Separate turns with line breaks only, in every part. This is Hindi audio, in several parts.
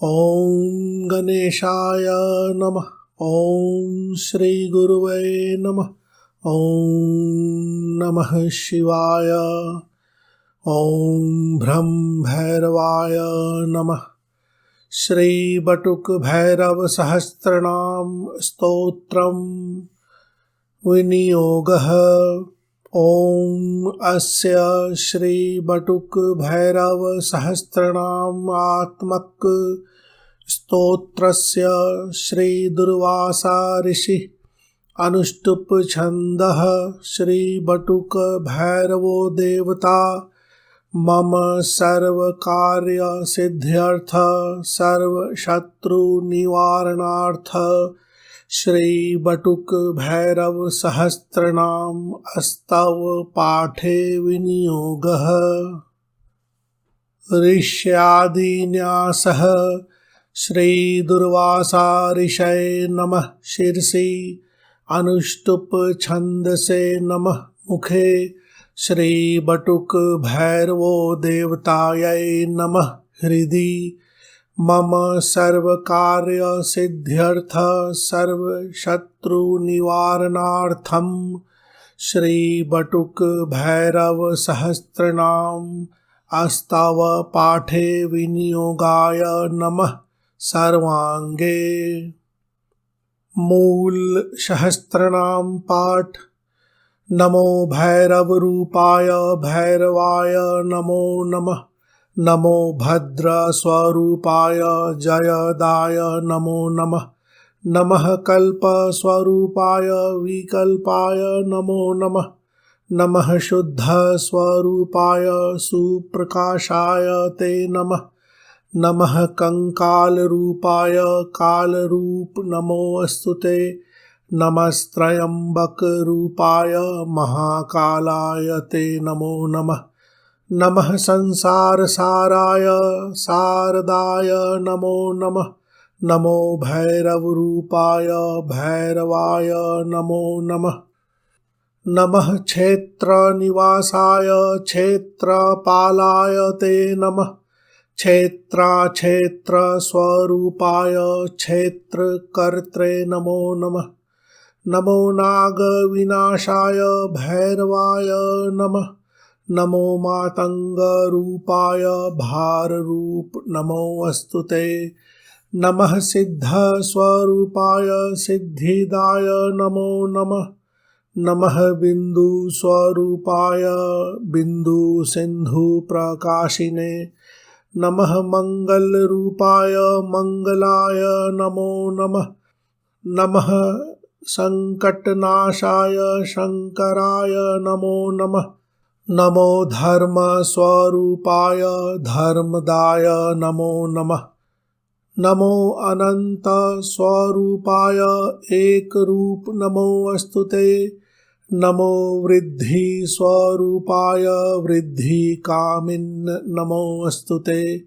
ॐ गणेशाय नमः। ॐ श्रीगुरुवे नमः। ॐ नमः शिवाय। ॐ भ्रम भैरवाय नमः। श्री बटुक भैरव सहस्रनाम स्तोत्रम विनियोगः। ॐ अस्य श्री बटुक भैरव सहस्रनाम आत्मक स्तोत्रस्य श्री दुर्वासा ऋषि अनुष्टुप छन्दः। श्री बटुक भैरवो देवता मम सर्व कार्य सिद्ध्यर्थ सर्व शत्रु निवारणार्थ श्री बटुक भैरव सहस्रनाम स्तव पाठे विनियोगः। ऋष्यादिन्यासः। श्री दुर्वासा ऋषये नमः शिरसि अनुष्टुप छन्दसे नमः मुखे। श्री बटुक भैरवो देवतायै नमः हृदि मम सर्व कार्य सिद्ध्यर्थ सर्व शत्रु निवारणार्थम श्री बटुक भैरव सहस्रनाम स्तव पाठे विनियोगाय नमः सर्वांगे। मूल सहस्रनाम पाठ। नमो भैरव रूपाय भैरवाय नमो नमः। नमो भद्र स्वरूपाय जयदाय नमो नमः। नमः कल्प स्वरूपाय विकल्पाय नमो नमः। नमः शुद्ध स्वरूपाय सुप्रकाशाय ते नमः। नमः कंकाल रूपाय कालरूप नमोऽस्तुते। नमस्त्रयंबक रूपाय महाकालाय ते नमो नमः। नमः संसार साराय शारदाय नमो नमः। नमो भैरव रूपाय भैरवाय नमो नमः। नमः क्षेत्र निवासाय क्षेत्रपालाय ते नमः। क्षेत्र स्वरूपाय क्षेत्रकर्त्रे नमो नमः। नमो नाग विनाशाय भैरवाय नमः। नमो मातंग रूपाय भार रूप नमोऽस्तुते। नमः सिद्ध स्वरूपाय सिद्धिदाय नमो नमः। नमः बिंदु स्वरूपाय बिंदु सिंधु प्रकाशिने। नमः मंगल रूपाय मंगलाय नमो नमः। नमः संकटनाशाय शंकराय नमो नमः। नमो धर्म स्वरूपाय धर्मदाय नमो नमः। नमो अनंत स्वरूपाय एक रूप नमोऽस्तुते। नमो वृद्धि स्वरूपाय वृद्धि कामिन् नमोऽस्तुते।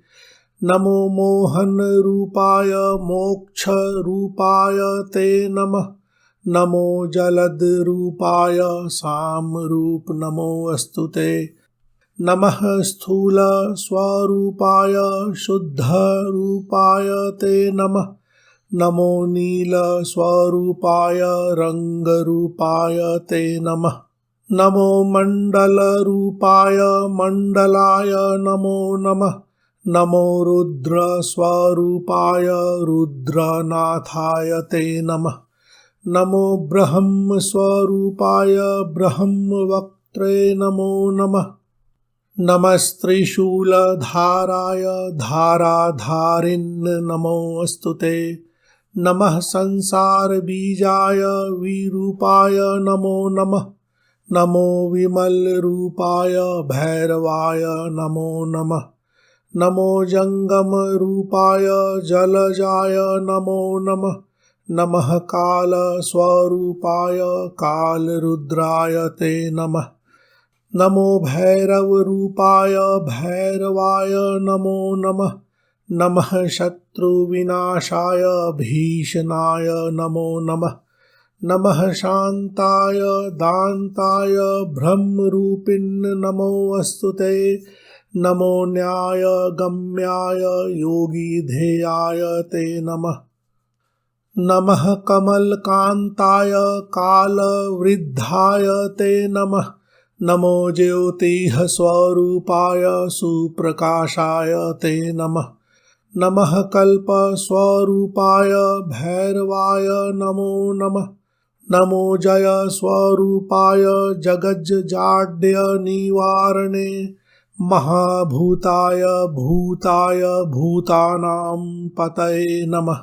नमो मोहन रूपाय मोक्ष रूपाय ते नमः। नमो जलद रूपाय साम रूप नमोऽस्तुते। नमः स्थूल स्वरूपाय शुद्ध रूपाय ते नमः। नमो नील स्वरूपाय रंग रूपाय ते नमः। नमो मंडल रूपाय मंडलाय नमो नमः। नमो रुद्र स्वरूपाय रुद्रनाथाय ते नमः। नमो ब्रह्म स्वरूपाय ब्रह्मवक्त्रे नमो नमः। नमस्त्रिशूलधाराय धाराधारिन् नमोऽस्तुते। नमः संसार बीजाय विरूपाय नमो नमः। नमो विमल रूपाय भैरवाय नमो नमः। नमो जंगम रूपाय जलजाय नमो नमः। नमः काल स्वरूपाय कालरुद्राय ते नमः। नमो भैरव रूपाय भैरवाय नमो नमः। नमः शत्रु विनाशाय भीषणाय नमो नमः। नमः शांताय दान्ताय ब्रह्मरूपिन् नमोऽस्तुते। नमो न्यायगम्याय योगिधेयाय ते नमः। नमः कमलकान्ताय कालवृद्धाय ते नमः। नमो ज्योतिः स्वरूपाय सुप्रकाशाय ते नमः। नमः कल्पस्वरूपाय भैरवाय नमो नमः। नमो जय स्वरूपाय जगज्जाड्य निवारणे महाभूताय भूताय भूतानां पतये नमः।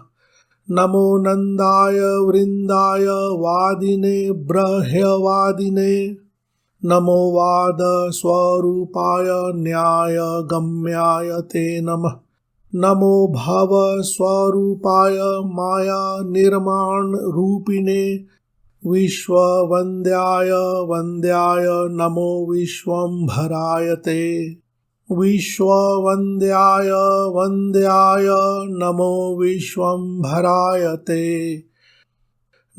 नमो नन्दाय वृन्दाय वादिने ब्रह्मवादिने नमो वादस्वरूपाय न्यायगम्याय ते नमः। नमो भवस्वरूपाय माया निर्माणरूपिणे विश्ववन्द्याय वन्द्याय नमो विश्वम्भराय ते। विश्ववन्द्याय वन्द्याय नमो विश्वम्भराय ते।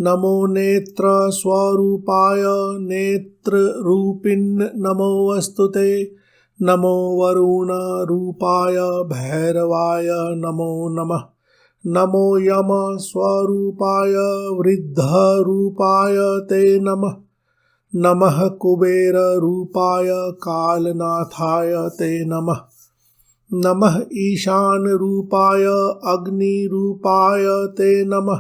नमो नेत्रस्वरूपाय नेत्ररूपिन् नमोऽस्तुते। नमो वरुणरूपाय भैरवाय नमो नमः। नमो यमस्वरूपाय वृद्धरूपाय ते नमः। नमः कुबेररूपाय कालनाथाय ते नमः। नमः ईशानरूपाय अग्निरूपाय ते नमः।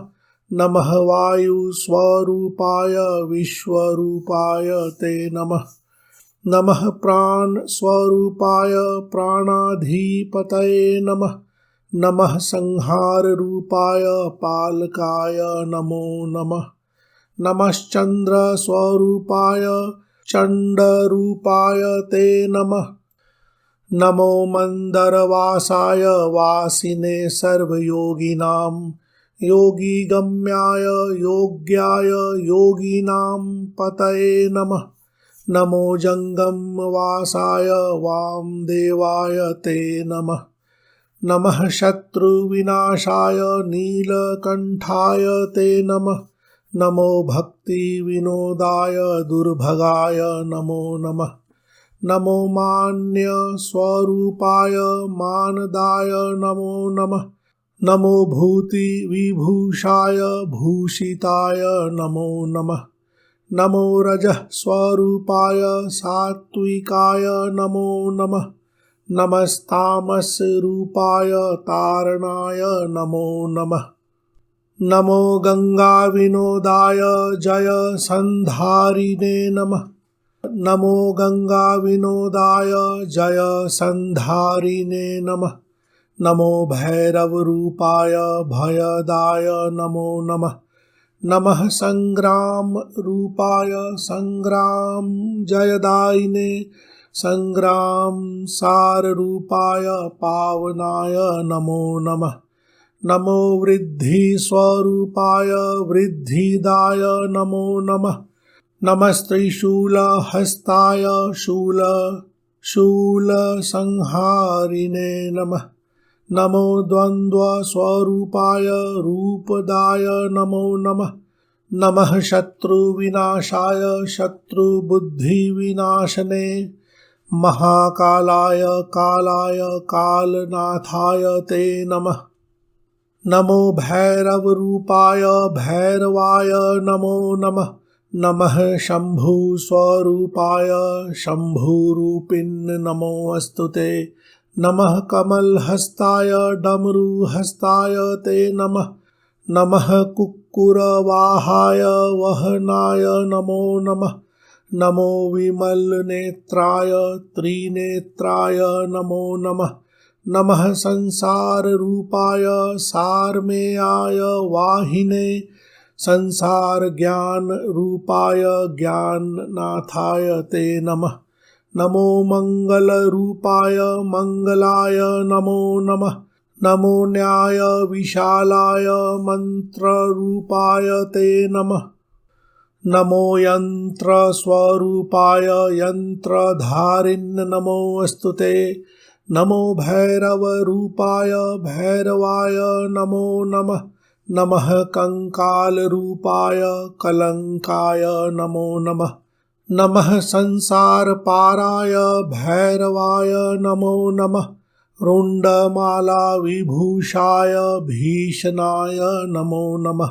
नमः वायुस्वरूपाय विश्वरूपाय ते नमः। नमः प्राणस्वरूपाय प्राणाधिपतये नमः। नमः संहाररूपाय पालकाय नमो नमः। नमश्चन्द्रस्वरूपाय चण्डरूपाय ते नमः। नमो मन्दरवासाय वासिने सर्वयोगिनां योगिगम्याय योग्याय योगिनां पतये नमः। नमो जङ्गमवासाय वामदेवाय ते नमः। नमः शत्रुविनाशाय नीलकण्ठाय ते नमः। नमो भक्तिविनोदाय दुर्भगाय नमो नमः। नमो मान्यस्वरूपाय मानदाय नमो नमः। नमो भूतिविभूषाय भूषिताय नमो नमः। नमो रजःस्वरूपाय सात्विकाय नमो नमः। नमस्तामसरूपाय तारणाय नमो नमः। नमो गंगाविनोदाय जयसन्धारिणे नमः। नमो गंगाविनोदाय जयसन्धारिणे नमः। नमो भैरवरूपाय भयदाय नमो नमः। नमः संग्रामरूपाय संग्रामजयदायिने संग्रामसाररूपाय पावनाय नमो नमः। नमो वृद्धिस्वरूपाय वृद्धिदाय नमो नमः। नमस्त्रिशूलहस्ताय शूलसंहारिणे नमः। नमो द्वन्द्वस्वरूपाय रूपदाय नमो नमः। नमः शत्रुविनाशाय शत्रुबुद्धिविनाशने महाकालाय कालाय कालनाथाय ते नमः। नमो भैरवरूपाय भैरवाय नमो नमः। नमः शम्भुस्वरूपाय शम्भुरूपिन् नमोऽस्तुते। नमः कमलहस्ताय डमरुहस्ताय ते नमः। नमः कुक्कुरवाहाय वहनाय नमो नमः। नमो विमलनेत्राय त्रिनेत्राय नमो नमः। नमः संसाररूपाय सारमेयाय वाहिने संसारज्ञानरूपाय ज्ञाननाथाय ते नमः। नमो मंगलरूपाय मंगलाय नमो नमः। नमो न्यायविशालाय मंत्ररूपाय ते नमः। नमो यन्त्रस्वरूपाय यन्त्रधारिन् नमोऽस्तुते। नमो भैरवरूपाय भैरवाय नमो नमः। नमः कंकालरूपाय कलंकाय नमो नमः। नमः संसारपाराय भैरवाय नमो नमः। रुण्डमाला विभूषाय भीषणाय नमो नमः।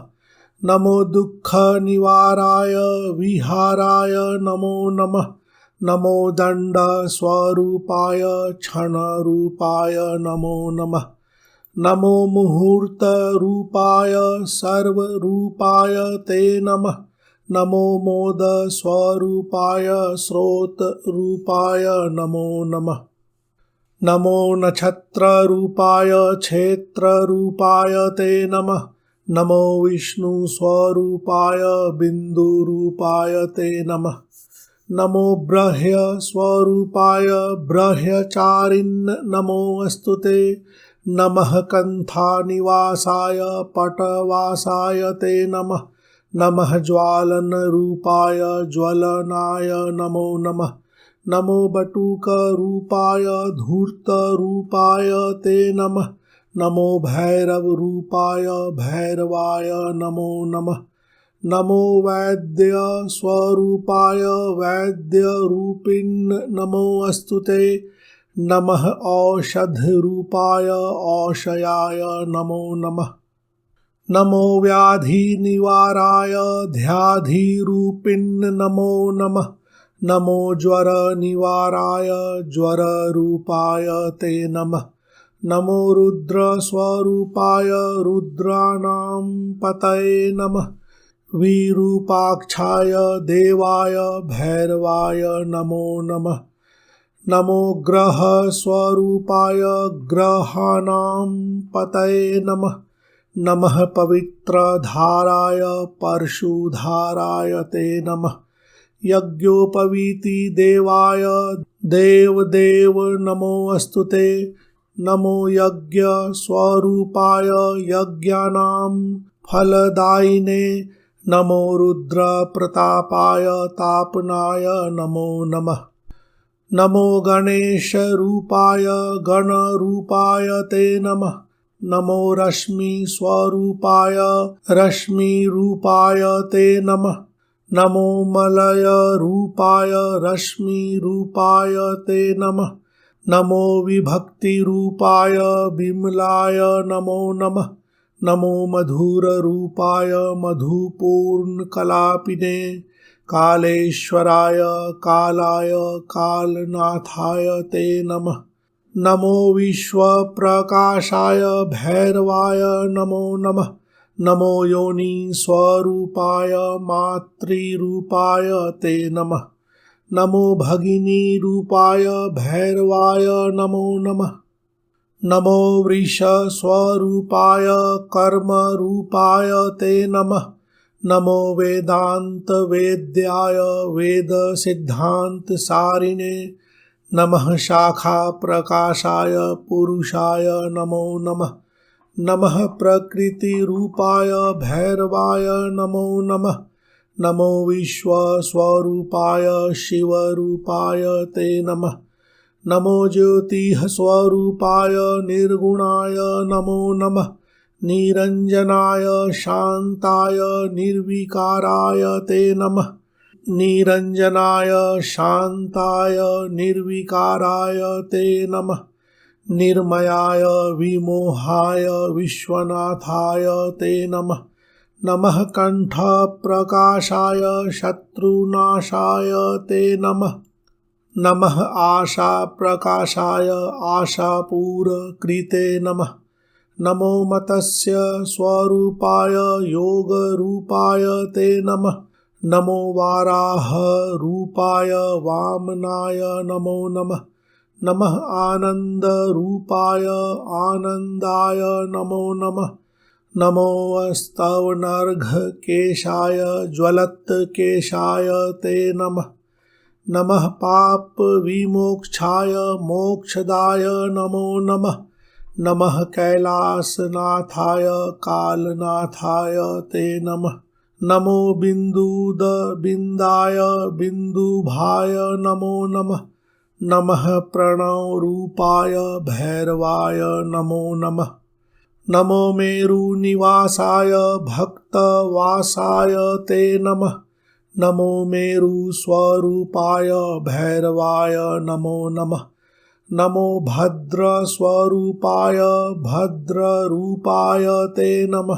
नमो दुःखनिवाराय विहाराय नमो नमः। नमो दण्डस्वरूपाय क्षणरूपाय नमो नमः। नमो मुहूर्तरूपाय सर्वरूपाय ते नमः। नमो मोदस्वरूपाय स्रोतरूपाय नमो नमः। नमो नक्षत्ररूपाय क्षेत्ररूपाय ते नमः। नमो विष्णुस्वरूपाय बिन्दुरूपाय ते नमः। नमो ब्रह्मस्वरूपाय ब्रह्मचारिन् नमोऽस्तु ते। नमः कण्ठानिवासाय पटवासाय ते नमः। नमः ज्वालनरूपाय ज्वलनाय नमो नमः। नमो बटुकरूपाय धूर्तरूपाय ते नमः। नमो भैरवरूपाय भैरवाय नमो नमः। नमो वैद्यस्वरूपाय वैद्यरूपिन् नमोऽस्तु ते। नमः औषधरूपाय औषयाय नमो नमः। नमो व्याधिनिवाराय ध्याधिरूपिन् नमो नमः। नमो ज्वरनिवाराय ज्वररूपाय ते नमः। नमो रुद्रस्वरूपाय रुद्राणां पतये नमः। विरूपाक्षाय देवाय भैरवाय नमो नमः। नमो ग्रहस्वरूपाय ग्रहाणां पतये नमः। नमः पवित्रधाराय परशुधाराय ते नमः। यज्ञोपवीतिदेवाय देवदेव नमोऽस्तु ते। नमो यज्ञस्वरूपाय यज्ञानां फलदायिने। नमो रुद्रप्रतापाय तापनाय नमो नमः। नमो गणेशरूपाय गणरूपाय ते नमः। नमो रश्मिस्वरूपाय रश्मिरूपाय ते नमः। नमो मलयरूपाय रश्मिरूपाय ते नमः। नमो विभक्तिरूपाय विमलाय नमो नमः। नमो मधुररूपाय मधुपूर्णकलापिने। कालेश्वराय कालाय कालनाथाय ते नमः। नमो विश्वप्रकाशाय भैरवाय नमो नमः। नमो योनिस्वरूपाय मातृरूपाय ते नमः। नमो भगिनीरूपाय भैरवाय नमो नमः। नमो वृषस्वरूपाय कर्मरूपाय ते नमः। नमो वेदान्तवेद्याय वेदसिद्धान्तसारिणे। नमः शाखाप्रकाशाय पुरुषाय नमो नमः। नमः प्रकृतिरूपाय भैरवाय नमो नमः। नमो विश्वस्वरूपाय शिवरूपाय ते नमः। नमो ज्योतिःस्वरूपाय निर्गुणाय नमो नमः। निरञ्जनाय शान्ताय निर्विकाराय ते नमः। निरञ्जनाय शान्ताय निर्विकाराय ते नमः। निर्मयाय विमोहाय विश्वनाथाय ते नमः। नमः कण्ठप्रकाशाय शत्रुनाशाय ते नमः। नमः आशाप्रकाशाय आशापूरकृते नमः। नमो मत्स्य स्वरूपाय योगरूपाय ते नमः। नमो वाराहरूपाय वामनाय नमो नमः। नमः आनन्दरूपाय आनन्दाय नमो नमः। नमो स्तवनर्घकेशाय ज्वलत्केशाय ते नमः। नमः पापविमोक्षाय मोक्षदाय नमो नमः। नमः कैलासनाथाय कालनाथाय ते नमः। नमो बिन्दुदबिन्दाय बिन्दुभाय नमो नमः। नमः प्रणवरूपाय भैरवाय नमो नमः। नमो मेरुनिवासाय भक्तवासाय ते नमः। नमो मेरुस्वरूपाय भैरवाय नमो नमः। नमो भद्रस्वरूपाय भद्ररूपाय ते नमः।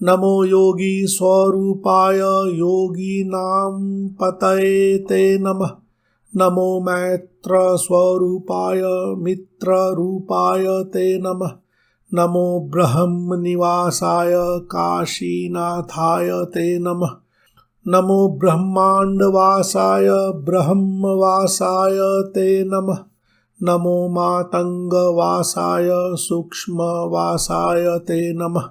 नमो योगी स्वरूपाय योगीनां पतये ते नमः। नमो मैत्र स्वरूपाय मित्ररूपाय ते नमः। नमो ब्रह्म निवासाय काशीनाथाय ते नमः। नमो ब्रह्मांडवासाय ब्रह्मवासाय ते नमः। नमो मातंगवासाय सूक्ष्मवासाय ते नमः।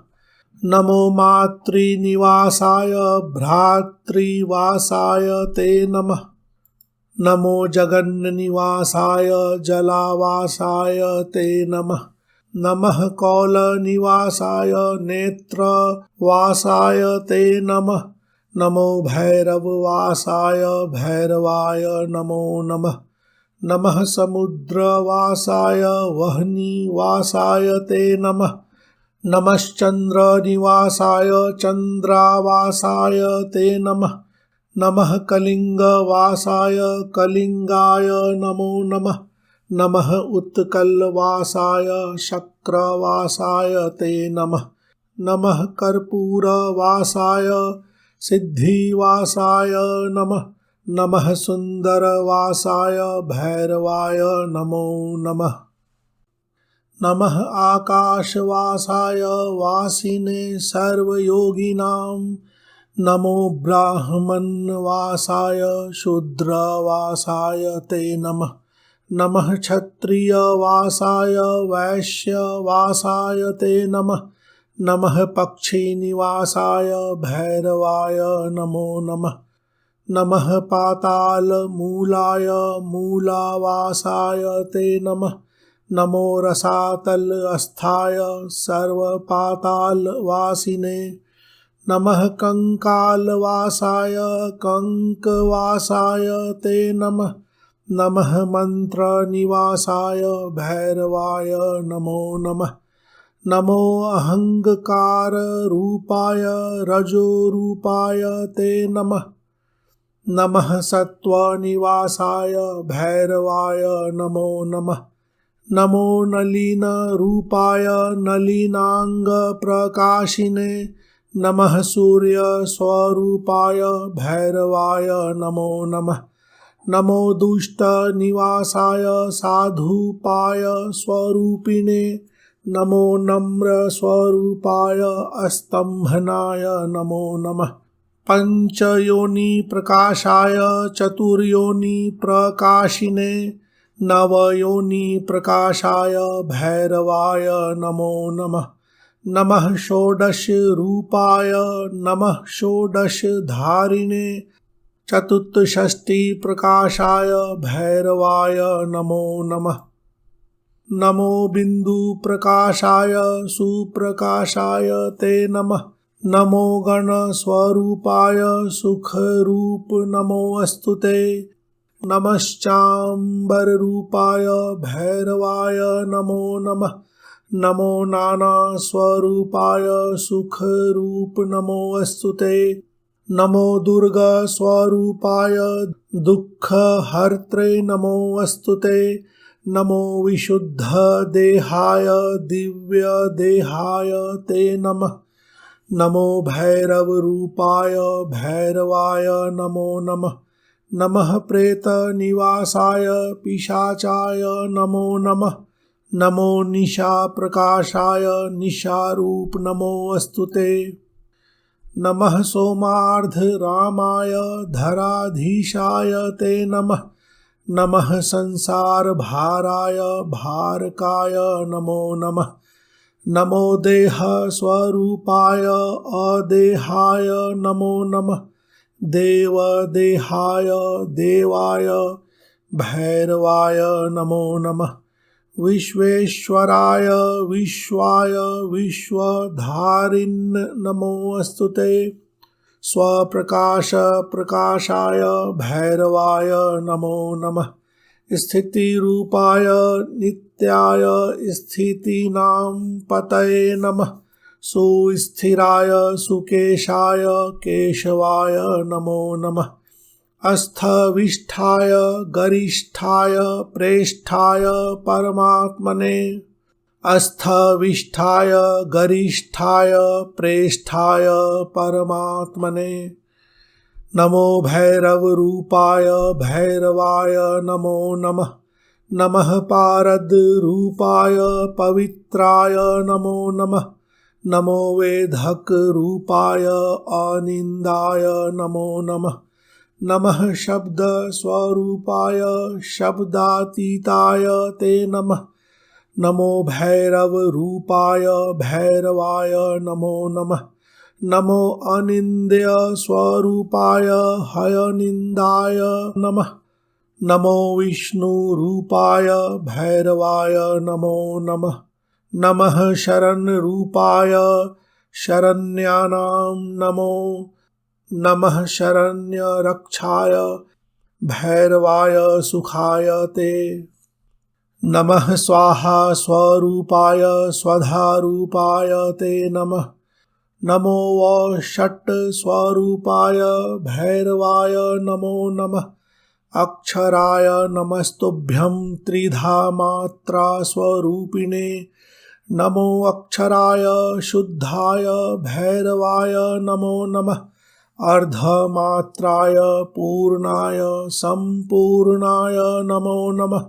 नमो मातृनिवासाय भ्रातृवासाय ते नमः। नमो जगन्निवासाय जलावासाय ते नमः। नमः कौलनिवासाय नेत्रवासाय ते नमः। नमो भैरववासाय भैरवाय नमो नमः। नमः समुद्रवासाय वह्निवासाय ते नमः। नमश्चन्द्रनिवासाय चन्द्रावासाय ते नमः। नमः कलिंगवासाय कलिंगाय नमो नमः। नमः उत्कलवासाय शक्रवासाय ते नमः। नमः कर्पूरवासाय सिद्धिवासाय नमः। नमः सुंदरवासाय भैरवाय नमो नमः। नमः आकाशवासाय वासिने सर्वयोगिनां। नमो ब्राह्मणवासाय शूद्रवासाय ते नमः। नमः क्षत्रियवासाय वैश्यवासाय ते नमः। नमः पक्षिनिवासाय भैरवाय नमो नमः। नमः पातालमूलाय मूलावासाय ते नमः। नमो रसातलस्थाय सर्वपातालवासिने। नमः कंकालवासाय कंकवासाय ते नमः। नमः मंत्रनिवासाय भैरवाय नमो नमः। नमो अहंकाररूपाय रजोरूपाय ते नमः। नमः सत्वनिवासाय भैरवाय नमो नमः। नमो नलिनरूपाय नलिनांगप्रकाशिने। नमः सूर्यस्वरूपाय भैरवाय नमो नमः। नमो दुष्टनिवासाय साधुपाय स्वरूपिणे। नमो नम्रस्वरूपाय अस्तंभनाय नमो नमः। पंचयोनि प्रकाशाय चतुर्योनि प्रकाशिने। नवयोनि प्रकाशाय भैरवाय नमो नमः। नमः षोडश रूपाय नमः षोडशधारिणे। चतुष्षष्टि प्रकाशाय भैरवाय नमो नमः। नमो बिंदु प्रकाशाय सुप्रकाशाय ते नमः। नमो गण स्वरूपाय सुखरूप नमोऽस्तुते। नमश्चाम्बर रूपाय भैरवाय नमो नमः। नमो नाना स्वरूपाय सुखरूप नमोऽस्तुते। नमो दुर्गा स्वरूपाय दुःखहर्त्रे नमोऽस्तुते। नमो विशुद्ध देहाय दिव्य देहाय ते नमः। नमो भैरव रूपाय भैरवाय नमो नमः। नमः प्रेत निवासाय पिशाचाय नमो नमः। नमो निशा प्रकाशाय निशारूप नमोऽस्तुते। नमः सोमार्धरामाय धराधीशाय ते नमः। नमः संसारभाराय भारकाय नमो नमः। नमो देह स्वरूपाय अदेहाय नमो नमः। देवदेहाय देवाय भैरवाय नमो नमः। विश्वेश्वराय विश्वाय विश्वधारिन् नमोऽस्तुते। स्वप्रकाश प्रकाशाय भैरवाय नमो नमः। स्थितिरूपाय नित्याय स्थितीनां पतये नमः। सुस्थिराय सुकेशाय केशवाय नमो नमः। अस्थविष्ठाय गरिष्ठाय प्रेष्ठाय परमात्मने अस्थविष्ठाय गरिष्ठाय प्रेष्ठाय परमात्मने नमो भैरवरूपाय भैरवाय नमो नमः नमः पारद्रूपाय पवित्राय नमो नमः नमो वेधकरूपाय अनिन्दाय नमो नमः नमः शब्दस्वरूपाय शब्दातीताय ते नमः नमो भैरवरूपाय भैरवाय नमो नमः नमो अनिन्द्य स्वरूपाय हयनिन्दाय नमः नमो विष्णुरूपाय भैरवाय नमो नमः नमः शरणरूपाय शरण्यानां नमो नमः शरण्यरक्षाय भैरवाय सुखाय ते नमः स्वाहा स्वरूपाय स्वधारूपाय ते नमः नमो वषट् स्वरूपाय भैरवाय नमो नमः अक्षराय नमस्तुभ्यं त्रिधा मात्रा स्वरूपिणे नमो अक्षराय शुद्धाय भैरवाय नमो नमः अर्धमात्राय पूर्णाय संपूर्णाय नमो नमः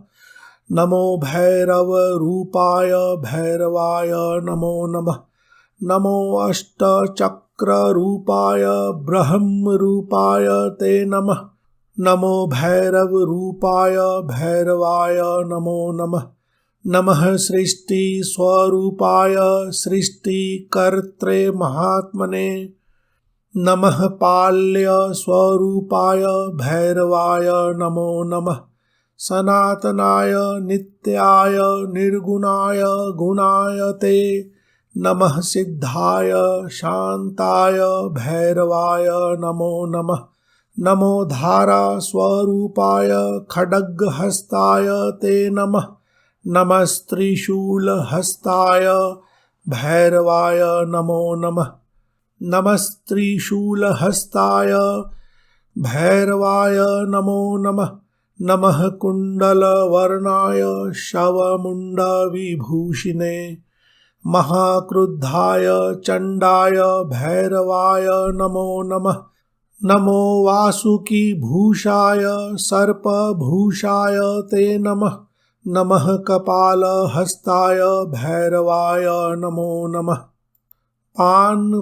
नमो भैरवरूपाय भैरवाय नमो नमः नमो अष्टचक्ररूपाय ब्रह्मरूपाय ते नमः नमो भैरवरूपाय भैरवाय नमो नमः नमः सृष्टिस्वरूपाय सृष्टिकर्त्रे महात्मने नमः पाल्यस्वरूपाय भैरवाय नमो नमः सनातनाय नित्याय निर्गुणाय गुणाय ते नमः सिद्धाय शान्ताय भैरवाय नमो नमः नमो धारा स्वरूपाय खड्गहस्ताय ते नमः नमस्त्रिशूलहस्ताय भैरवाय नमो नमः नमस्त्रिशूलहस्ताय भैरवाय नमो नमः नमः कुण्डलवर्णाय शवमुण्डविभूषिणे महाक्रुद्धाय चण्डाय भैरवाय नमो नमः नमो वासुकीभूषाय सर्पभूषाय ते नमः नमः कपालहस्ताय भैरवाय नमो नमः पानपात्रमत्ताय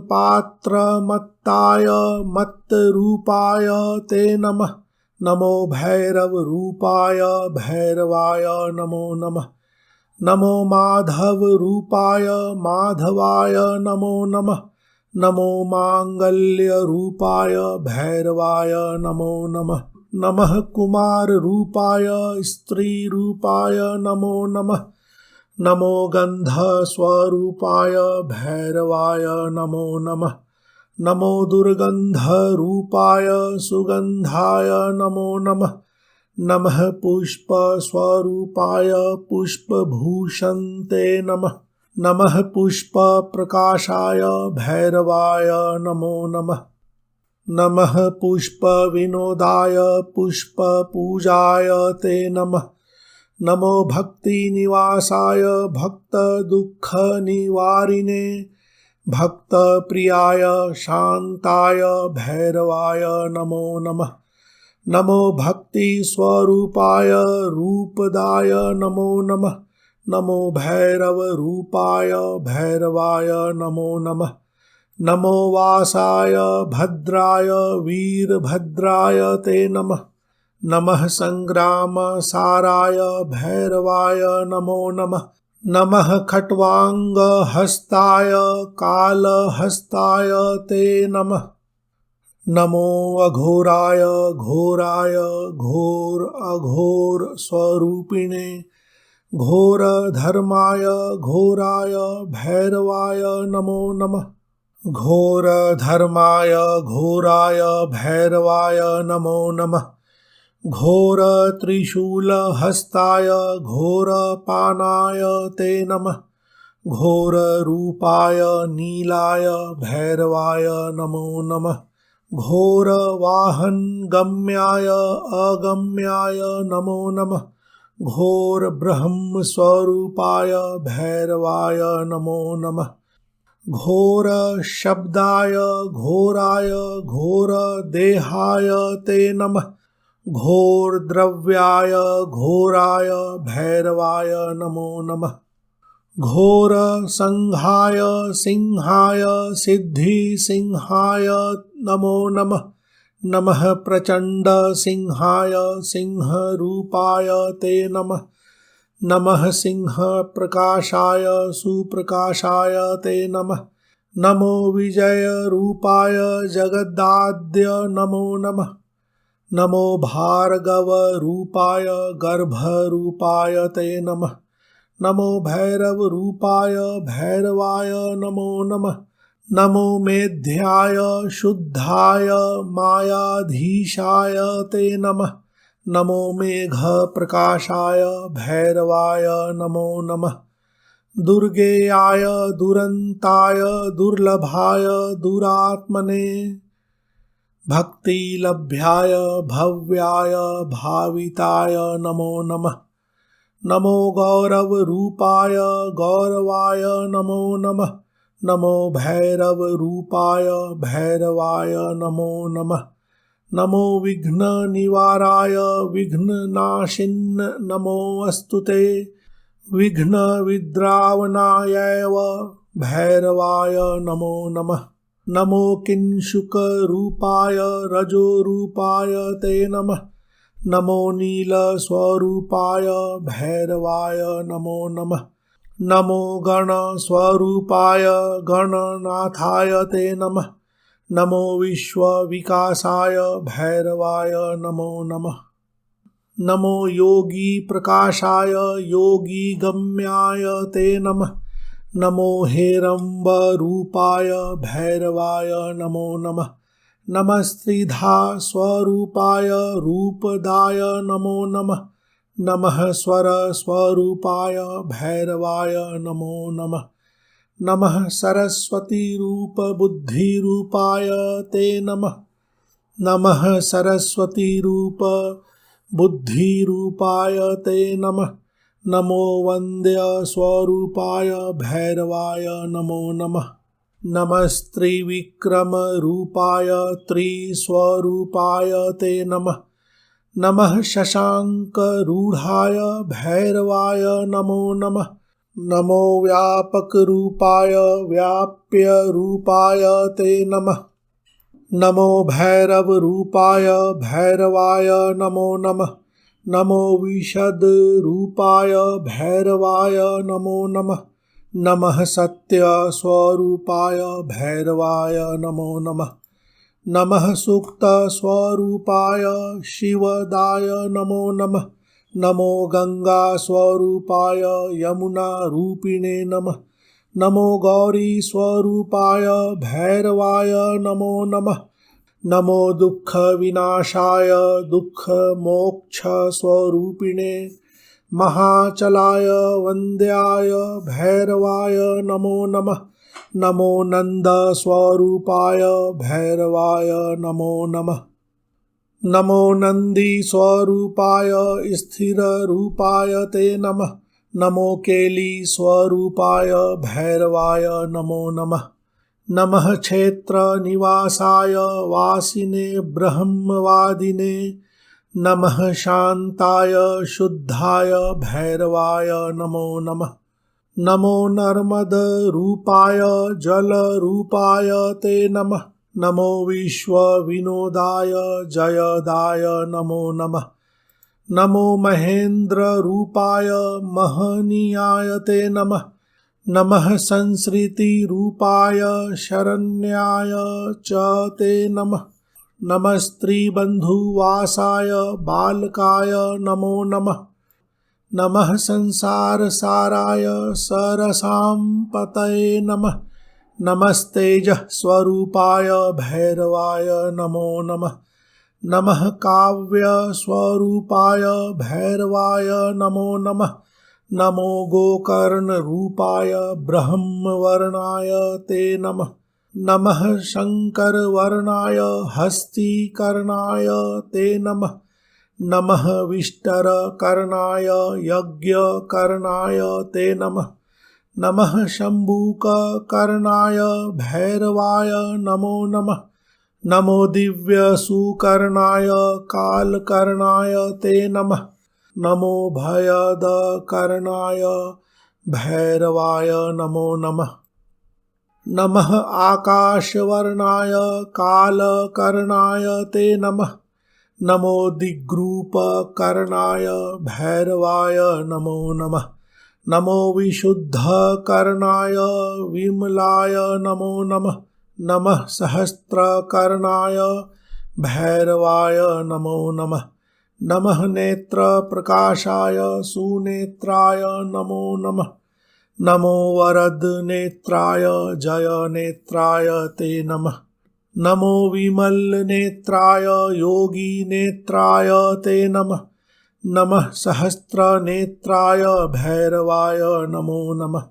मत्तरूपाय ते नमः नमो भैरवरूपाय भैरवाय नमो नमः नमो माधवरूपाय माधवाय नमो नमः नमो माङ्गल्यरूपाय भैरवाय नमो नमः नमः कुमाररूपाय स्त्रीरूपाय नमो नमः नमो गन्धस्वरूपाय भैरवाय नमो नमः नमो दुर्गन्धरूपाय सुगन्धाय नमो नमः नमः पुष्पस्वरूपाय पुष्पभूषन्ते नमः नमः पुष्पप्रकाशाय भैरवाय नमो नमः नमः पुष्पविनोदाय पुष्पपूजाय ते नमः नमो भक्तिनिवासाय भक्तदुःखनिवारिणे भक्तप्रियाय शान्ताय भैरवाय नमो नमः नमो भक्तिस्वरूपाय रूपदाय नमो नमः नमो भैरवरूपाय भैरवाय नमो नमः नमो वासाय भद्राय वीरभद्राय ते नमः नमः संग्रामसाराय भैरवाय नमो नमः नमः खट्वांगहस्ताय कालहस्ताय ते नमः नमो अघोराय घोराय घोर अघोर स्वरूपिणे घोरधर्माय घोराय भैरवाय नमो नमः घोरधर्माय घोराय भैरवाय नमो नमः घोरत्रिशूलहस्ताय घोरपानाय ते नमः घोररूपाय नीलाय भैरवाय नमो नमः घोरवाहनगम्याय अगम्याय नमो नमः। घोरब्रह्मस्वरूपाय भैरवाय नमो नमः। घोरशब्दाय घोराय घोरदेहाय ते नमः। घोरद्रव्याय घोराय भैरवाय नमो नमः। घोरसंहाय सिंहाय सिद्धिसिंहाय नमो नमः। नमः प्रचण्ड सिंहाय सिंहरूपाय ते नमः। नमः सिंह प्रकाशाय सुप्रकाशाय ते नमः। नमो विजय रूपाय जगदाद्य नमो नमः। नमो भार्गव रूपाय गर्भरूपाय ते नमः। नमो भैरव रूपाय भैरवाय नमो नमः। नमो मेध्याय शुद्धाय मायाधीशाय ते नमः। नमो मेघ प्रकाशाय भैरवाय नमो नमः। दुर्गेयाय दुरंताय दुर्लभाय दुरात्मने भक्तिलभ्याय भव्याय भाविताय नमो नमः। नमो गौरव रूपाय गौरवाय नमो नमः। नमो भैरव रूपाय भैरवाय नमो नमः। नमो विघ्न निवाराय विघ्ननाशिन् नमोऽस्तुते। विघ्न विद्रावणायैव भैरवाय नमो नमः। नमो किंशुक रूपाय रजोरूपाय ते नमः। नमो नील स्वरूपाय भैरवाय नमो नमः। नमो गण स्वरूपाय गणनाथाय ते नमः। नमो विश्व विकासाय भैरवाय नमो नमः। नमो योगी प्रकाशाय योगी गम्याय ते नमः। नमो हेरंब रूपाय भैरवाय नमो नमः। नमस्त्रिधा स्वरूपाय रूपदाय नमो नमः। नमः स्वर स्वरूपाय भैरवाय नमो नमः। नमः सरस्वती रूप बुद्धि रूपाय ते नमः। नमः सरस्वती रूप बुद्धि रूपाय ते नमः। नमो वन्द्य स्वरूपाय भैरवाय नमो नमः। नमस्त्रिविक्रम रूपाय त्रिस्वरूपाय ते नमः। नमः शशांक रूढ़ाय भैरवाय नमो नमः। नमो व्यापक रूपाय व्याप्य रूपाय ते नमः। नमो भैरव रूपाय भैरवाय नमो नमः। नमो विशद रूपाय भैरवाय नमो नमः। नमः सत्य स्वरूपाय भैरवाय नमो नमः। नमः सुक्त स्वरूपाय शिवदाय नमो नमः। नमो गंगा स्वरूपाय यमुना रूपिणे नमः। नमो गौरी स्वरूपाय भैरवाय नमो नमः। नमो दुःख विनाशाय दुःख मोक्ष स्वरूपिणे महाचलाय वन्द्याय भैरवाय नमो नमः। नमो नंद स्वरूपाय भैरवाय नमो नमः। नमो नंदी स्वरूपाय स्थिर रूपाय ते नमः। नमो केली स्वरूपाय भैरवाय नमो नमः। नमः क्षेत्र निवासाय वासिने ब्रह्मवादिने नमः। शांताय शुद्धाय भैरवाय नमो नमः। नमो नर्मद रूपाय जल रूपाय ते नमः। नमो विश्व विनोदाय जयदाय नमो नमः। नमो महेंद्र रूपाय महनीयाय ते नमः। नमः संसृति रूपाय शरण्याय च ते नमः। नमस्त्रिबंधुवासाय बालकाय नमो नमः। नमः संसार साराय सरसां पतये नमः। नमस्तेजः स्वरूपाय भैरवाय नमो नमः। नमः काव्य स्वरूपाय भैरवाय नमो नमः। नमो गोकर्ण रूपाय ब्रह्मवर्णाय ते नमः। नमः शङ्करवर्णाय हस्तीकर्णाय ते नमः। नमः विष्टरकर्णाय यज्ञकर्णाय ते नमः। नमः शम्भुकर्णाय भैरवाय नमो नमः। नमो दिव्यसुकर्णाय कालकर्णाय ते नमः। नमो भयदकर्णाय भैरवाय नमो नमः। नमः आकाशवर्णाय कालकर्णाय ते नमः। नमो दिग्रूपकर्णाय भैरवाय नमो नमः। नमो विशुद्धकर्णाय विमलाय नमो नमः। नमः सहस्त्रकर्णाय भैरवाय नमो नमः। नमः नेत्रप्रकाशाय सुनेत्राय नमो नमः। नमो वरदनेत्राय जयनेत्राय ते नमः। नमो विमलनेत्राय योगिनेत्राय ते नमः। नमः सहस्रनेत्राय भैरवाय नमो नमः।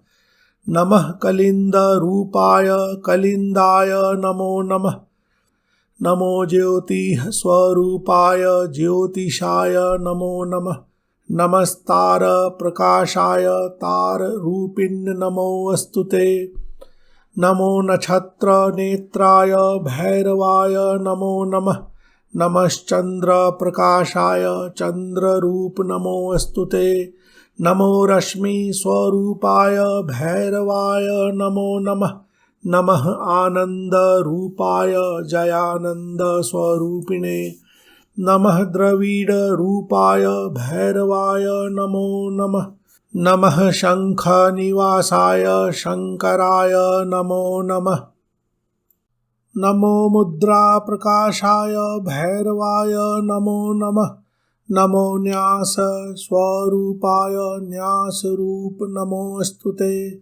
नमः कलिन्दरूपाय कलिन्दाय नमो नमः। नमो ज्योतिःस्वरूपाय ज्योतिषाय नमो नमः। नमस्तारप्रकाशाय ताररूपिण्य नमोऽस्तु ते। नमो नक्षत्रनेत्राय भैरवाय नमो नमः। नमश्चन्द्रप्रकाशाय चन्द्ररूप नमोऽस्तु ते। नमो रश्मिस्वरूपाय भैरवाय नमो नमः। नमः आनन्दरूपाय जयानन्दस्वरूपिणे नमः। द्रविडरूपाय भैरवाय नमो नमः। नमः शङ्खनिवासाय शङ्कराय नमो नमः। नमो मुद्राप्रकाशाय भैरवाय नमो नमः। नमो न्यासस्वरूपाय न्यासरूप नमोऽस्तु ते।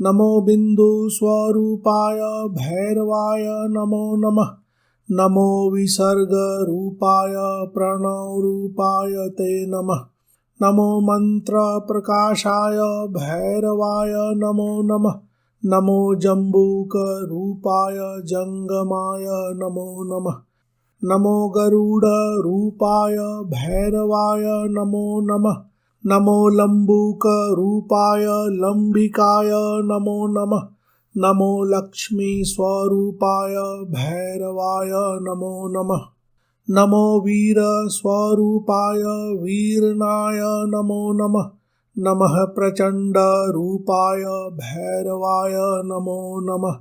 नमो बिन्दुस्वरूपाय भैरवाय नमो नमः। नमो विसर्गरूपाय प्रणवरूपाय ते नमः। नमो मन्त्रप्रकाशाय भैरवाय नमो नमः। नमो जम्बूकरूपाय जङ्गमाय नमो नमः। नमो गरुडरूपाय भैरवाय नमो नमः। नमो लम्बूकरूपाय लम्बिकाय नमो नमः। नमो लक्ष्मीस्वरूपाय भैरवाय नमो नमः। नमो वीरस्वरूपाय वीरनाय नमो नमः। नमः प्रचण्डरूपाय भैरवाय नमो नमः।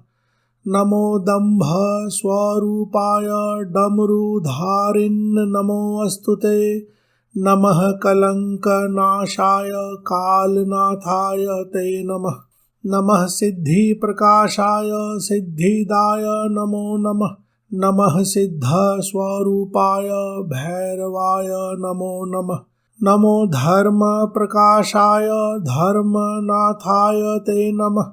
नमो दम्भस्वरूपाय डमरुधारिन् नमोऽस्तु ते। नमः कलङ्कनाशाय कालनाथाय ते नमः। नमः सिद्धिप्रकाशाय सिद्धिदाय नमो नमः। नमः सिद्धस्वरूपाय भैरवाय नमो नमः। नमो धर्मप्रकाशाय धर्मनाथाय ते नमः।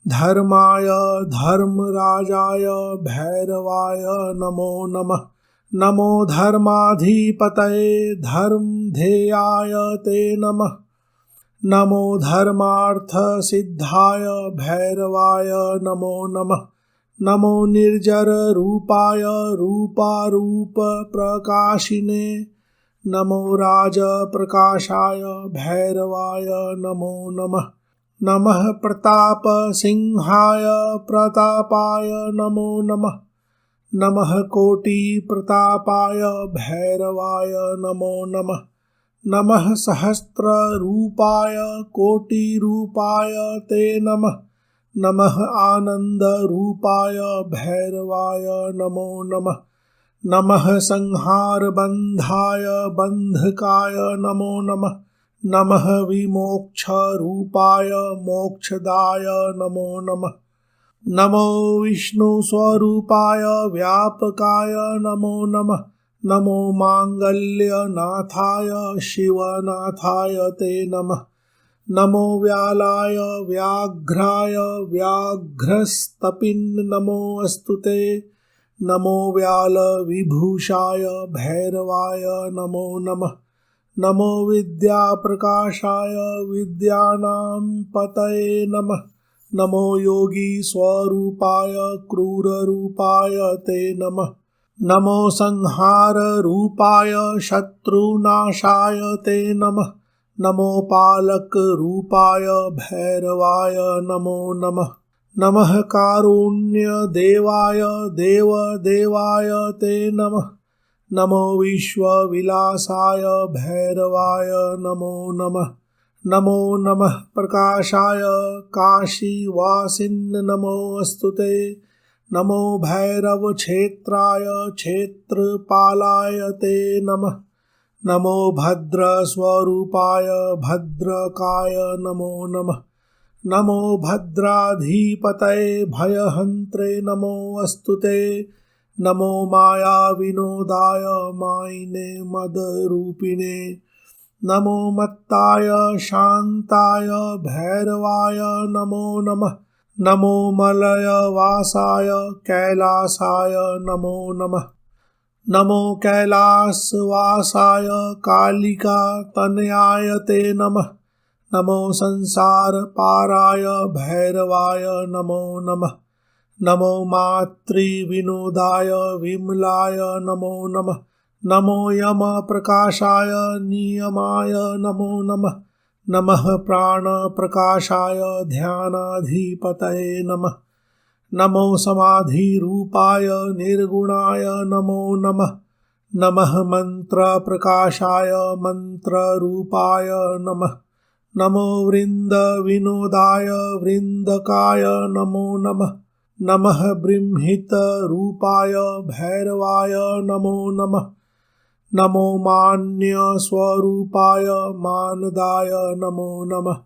धर्माय धर्मराजाय भैरवाय नमो नमः। नमो धर्माधिपतये धर्मध्येयाय ते नमः। नमो धर्मार्थसिद्धाय भैरवाय नमो नमः। नमो निर्जररूपाय रूपारूपप्रकाशिने नमो राजप्रकाशाय भैरवाय नमो नमः। नमः प्रतापसिंहाय प्रतापाय नमो नमः। नमः कोटिप्रतापाय भैरवाय नमो नमः। नमः सहस्ररूपाय कोटिरूपाय ते नमः। नमः आनन्दरूपाय भैरवाय नमो नमः। नमः संहारबन्धाय बन्धकाय नमो नमः। नमः विमोक्षरूपाय मोक्षदाय नमो नमः। नमो विष्णुस्वरूपाय व्यापकाय नमो नमः। नमो माङ्गल्यनाथाय शिवनाथाय ते नमः। नमो व्यालाय व्याघ्राय व्याघ्रस्तपिन् नमोऽस्तु ते। नमो व्यालविभूषाय भैरवाय नमो नमः। नमो विद्याप्रकाशाय विद्यानां पतये नमः। नमो योगी स्वरूपाय क्रूररूपाय ते नमः। नमो संहार रूपाय शत्रुनाशाय ते नमः। नमो पालक रूपाय भैरवाय नमो नमः। नमः कारुण्य देवाय देवदेवाय ते नमः। नमो विश्वविलासाय भैरवाय नमो नमः। नमो नमः प्रकाशाय काशीवासिन् नमोऽस्तुते। नमो भैरव क्षेत्राय क्षेत्रपालाय ते नमः। नमो भद्रस्वरूपाय भद्रकाय नमो नमः। नमो भद्राधिपतये भयहन्त्रे नमोऽस्तुते। नमो माया विनोदाय मायिने मदरूपिणे। नमो मत्ताय शान्ताय भैरवाय नमो नमः। नमो मलयवासाय कैलासाय नमो नमः। नमो कैलासवासाय कालिका तनयाय ते नमः। नमो संसारपाराय भैरवाय नमो नमः। नमो मातृविनोदाय विमलाय नमो नमः। नमो यमप्रकाशाय नियमाय नमो नमः। नमः प्राणप्रकाशाय ध्यानाधिपतये नमः। नमो समाधिरूपाय निर्गुणाय नमो नमः। नमः मन्त्रप्रकाशाय मन्त्ररूपाय नमः। नमो वृन्दविनोदाय वृन्दकाय नमो नमः। नमः बृंहितरूपाय भैरवाय नमो नमः। नमो मान्यस्वरूपाय मानदाय नमो नमः।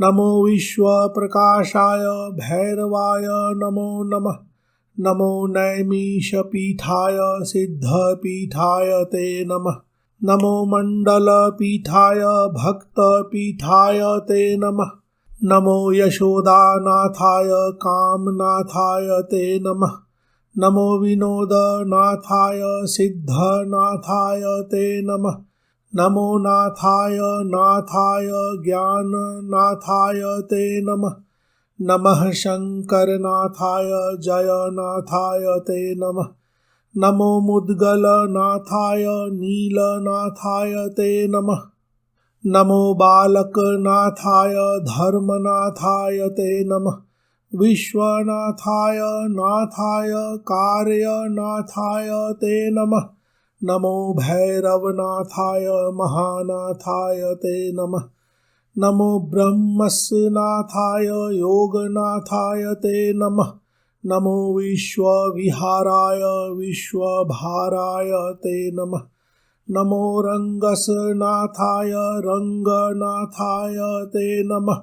नमो विश्वप्रकाशाय भैरवाय नमो नमः। नमो नैमिषपीठाय सिद्धपीठाय ते नमः। नमो मण्डलपीठाय भक्तपीठाय ते नमः। नमो यशोदानाथाय कामनाथाय ते नमः। नमो विनोदनाथाय सिद्धनाथाय ते नमः। नमो नाथाय नाथाय ज्ञाननाथाय ते नमः। नमः शङ्करनाथाय जयनाथाय ते नमः। नमो मुद्गलनाथाय नीलनाथाय ते नमः। नमो बालकनाथाय धर्मनाथाय ते नमः। विश्वनाथाय नाथाय कार्यनाथाय ते नमः। नमो भैरवनाथाय महानाथाय ते नमः। नमो ब्रह्मस्नाथाय योगनाथाय ते नमः। नमो विश्वविहाराय विश्वभाराय ते नमः। नमो रङ्गस्नाथाय रङ्गनाथाय ते नमः।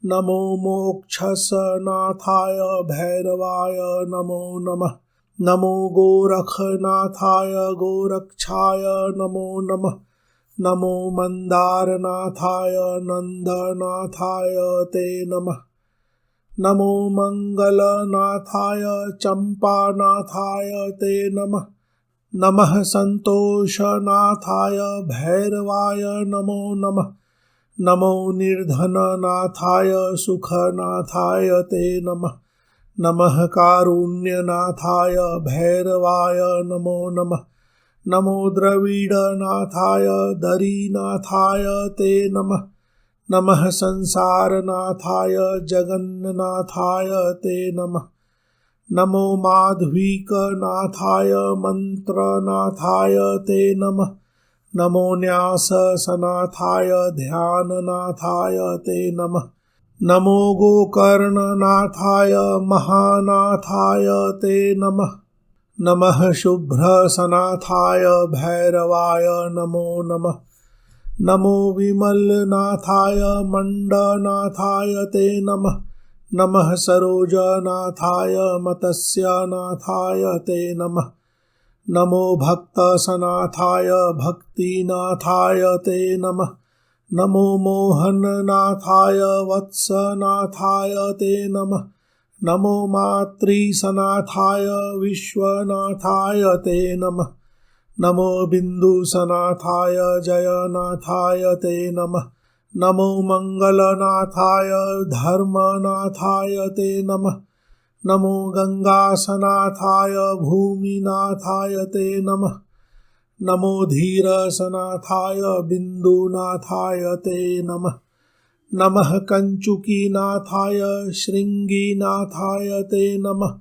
नमो मोक्षस्नाथाय भैरवाय नमो नमः। नमो गोरखनाथाय गोरक्षाय नमो नमः। नमो मन्दारनाथाय नन्दनाथाय ते नमः। नमो मङ्गलनाथाय चम्पानाथाय ते नमः। नमः सन्तोषनाथाय भैरवाय नमो नमः। नमो निर्धननाथाय सुखनाथाय ते नमः। नमः कारुण्यनाथाय भैरवाय नमो नमः। नमो द्रविडनाथाय दरीनाथाय ते नमः। नमः संसारनाथाय जगन्नाथाय ते नमः। नमो माध्विकनाथाय मन्त्रनाथाय ते नमः। नमो न्याससनाथाय ध्याननाथाय ते नमः। नमो गोकर्णनाथाय महानाथाय ते नमः। नमः शुभ्रसनाथाय भैरवाय नमो नमः। नमो विमलनाथाय मण्डनाथाय ते नमः। नमः सरोजनाथाय मत्स्यनाथाय ते नमः। नमो भक्तसनाथाय भक्तिनाथाय ते नमः। नमो मोहननाथाय वत्सनाथाय ते नमः। नमो मातृसनाथाय विश्वनाथाय ते नमः। नमो बिन्दुसनाथाय जयनाथाय ते नमः। नमो मङ्गलनाथाय धर्मनाथाय ते नमः। नमो गङ्गासनाथाय भूमिनाथाय ते नमः। नमो धीरसनाथाय बिन्दुनाथाय ते नमः। नमः कञ्चुकीनाथाय शृङ्गीनाथाय ते नमः।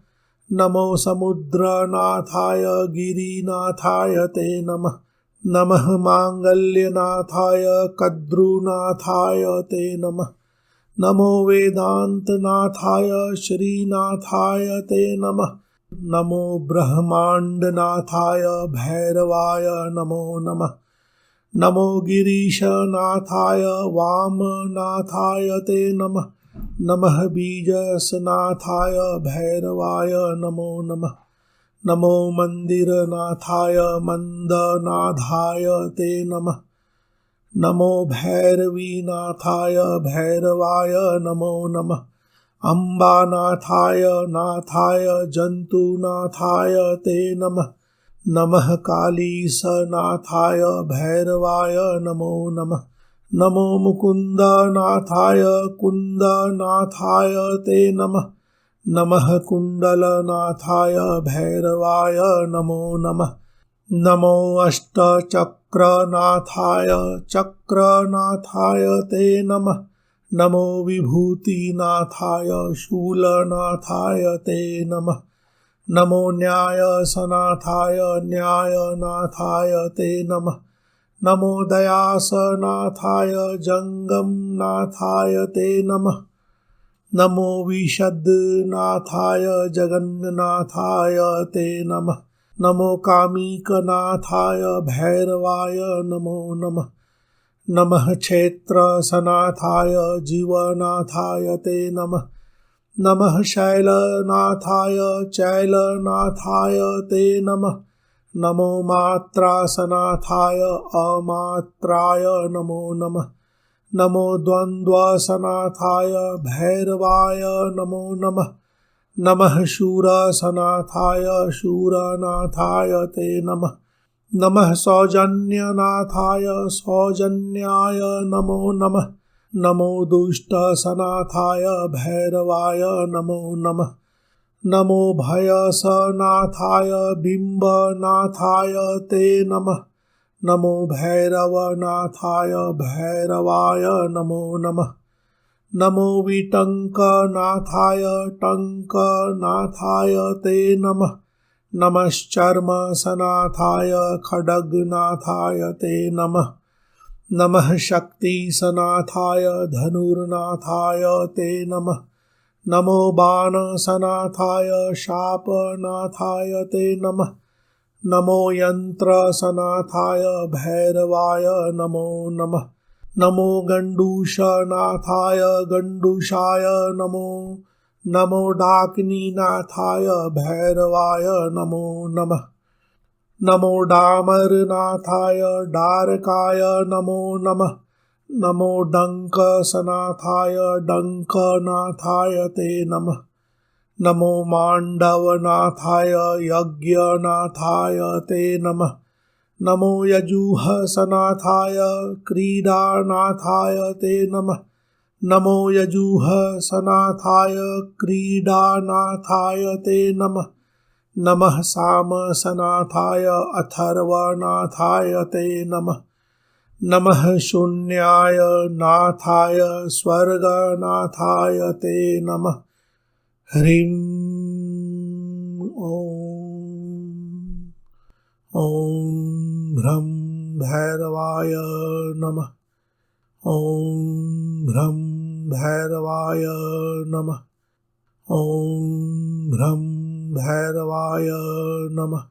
नमो समुद्रनाथाय गिरिनाथाय ते नमः। नमः माङ्गल्यनाथाय कद्रुनाथाय ते नमः। नमो वेदान्तनाथाय श्रीनाथाय ते नमः। नमो ब्रह्माण्डनाथाय भैरवाय नमो नमः। नमो गिरीशनाथाय वामनाथाय ते नमः। नमः बीजसनाथाय भैरवाय नमो नमः। नमो मन्दिरनाथाय मन्दनाथाय ते नमः। नमो भैरवीनाथाय भैरवाय नमो नमः। अम्बानाथाय नाथाय जन्तुनाथाय ते नमः। नमः कालीसनाथाय भैरवाय नमो नमः। नमो मुकुन्दनाथाय कुन्दनाथाय ते नमः। नमः कुण्डलनाथाय भैरवाय नमो नमः। नमो अष्टचक्रनाथाय चक्रनाथाय ते नमः। नमो विभूतिनाथाय शूलनाथाय ते नमः। नमो न्यायसनाथाय न्यायनाथाय ते नमः। नमो दयासनाथाय जङ्गमनाथाय ते नमः। नमो विशद्नाथाय जगन्नाथाय ते नमः। नमो कामिकनाथाय भैरवाय नमो नमः। नमः क्षेत्रसनाथाय जीवनाथाय ते नमः। नमः शैलनाथाय चैलनाथाय ते नमः। नमो मात्रासनाथाय अमात्राय नमो नमः। नमो द्वन्द्वसनाथाय भैरवाय नमो नमः। नमः शूरसनाथाय शूरनाथाय ते नमः। नमः सौजन्यनाथाय सौजन्याय नमो नमः। नमो दुष्टसनाथाय भैरवाय नमो नमः। नमो भयसनाथाय बिम्बनाथाय ते नमः। नमो भैरवनाथाय भैरवाय नमो नमः। नमो विटङ्कनाथाय टङ्कनाथाय ते नमः। नमश्चर्मसनाथाय खड्गनाथाय ते नमः। नमः शक्तिसनाथाय धनुर्नाथाय ते नमः। नमो बाणसनाथाय शापनाथाय ते नमः। नमो यन्त्रसनाथाय भैरवाय नमो नमः। नमो गण्डूशनाथाय गण्डूषाय नमो। नमो डाकिनीनाथाय भैरवाय नमो नमः। नमो डामरनाथाय डारकाय नमो नमः। नमो डङ्कसनाथाय डङ्कनाथाय ते नमः। नमो माण्डवनाथाय यज्ञनाथाय ते नमः। नमो यजुःसनाथाय क्रीडानाथाय ते नमः। नमो यजुःसनाथाय क्रीडानाथाय ते नमः। नमः सामसनाथाय अथर्वनाथाय ते नमः। नमः शून्याय नाथाय स्वर्गनाथाय ते नमः। ह्रीं ॐ भ्रं भैरवाय नमः। ॐ भ्रं भैरवाय नमः। ॐ भ्रं भैरवाय नमः।